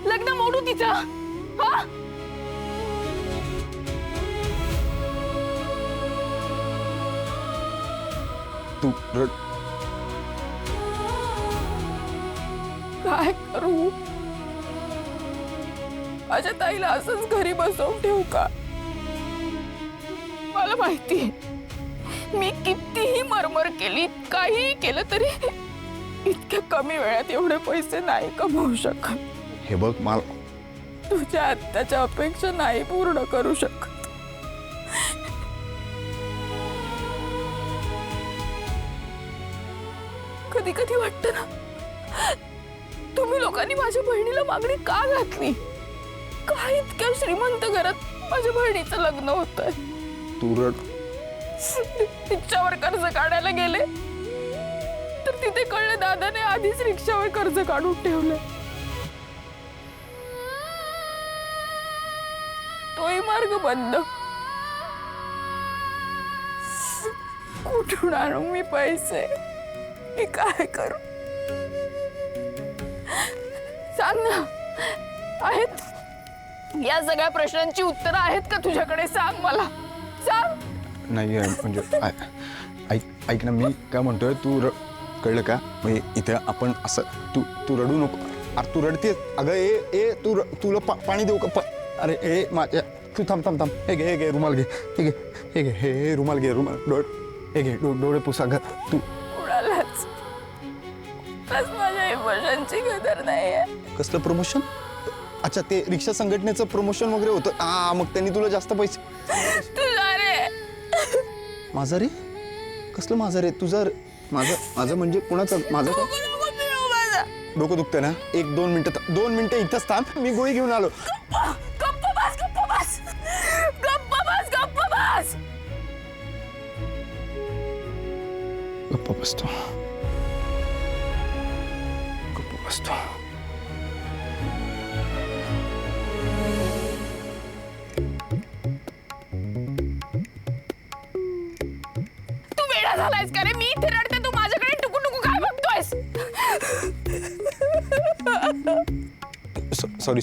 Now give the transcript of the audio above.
लग्न मोडू तिचं. हा तू रड. काय करू? माझ्या ताईला असंच घरी बसवून ठेवू का? मला माहितीये मी कितीही मरमर केली, काहीही केलं तरी इतक्या कमी वेळात एवढे पैसे नाही कमवू शकत. हे बघ मला तुझ्या आत्याच्या अपेक्षा नाही पूर्ण करू शकत. कधी कधी वाटतं ना, तुम्ही लोकांनी माझ्या बहिणीला मागणी का घातली? का इतक्या श्रीमंत घरात माझ्या बहिणीचं लग्न होतंय? तू रड. रिक्षावर कर्ज काढायला गेले तर तिथे कळलं दादाने आधीच रिक्षावर कर्ज काढून ठेवलं. तोही मार्ग बंद. कुठून आणू मी पैसे? मी काय करू? सांग ना, आहेत या सगळ्या प्रश्नांची उत्तरं आहेत का तुझ्याकडे? सांग मला, सांग. नाही म्हणजे ऐक ऐक ना, मी काय म्हणतोय, तू कळलं का? म्हणजे इथे आपण असं तू तू रडू नको. अरे तू रडतेस. अगं ए तुला पाणी देऊ का? अरे ए माझ्या, तू थांब. हे घे रुमाल घे. हे घे हे रुमाल घे. रुमाल हे घे डोळे पुस. अगं तू कुणालाच बस माझ्या इमोशनची कदर नाहीये. कसलं प्रमोशन? अच्छा, ते रिक्षा संघटनेचं प्रमोशन वगैरे होतं. मग त्यांनी तुला जास्त पैसे. तुझा रे. माझा रे? कसलं माझा रे? तुझा माझं म्हणजे कुणाचं? माझं काय? डोकं दुखतं ना? 1-2 मिनिटं, 2 मिनिटं इथंच थांब, मी गोळी घेऊन आलो. गप्प बस. गप्प बसतो. तू वेडा झालायस का रे? मी इथे रडते, तू माझ्याकडे टुकू काय बघतोयस? सॉरी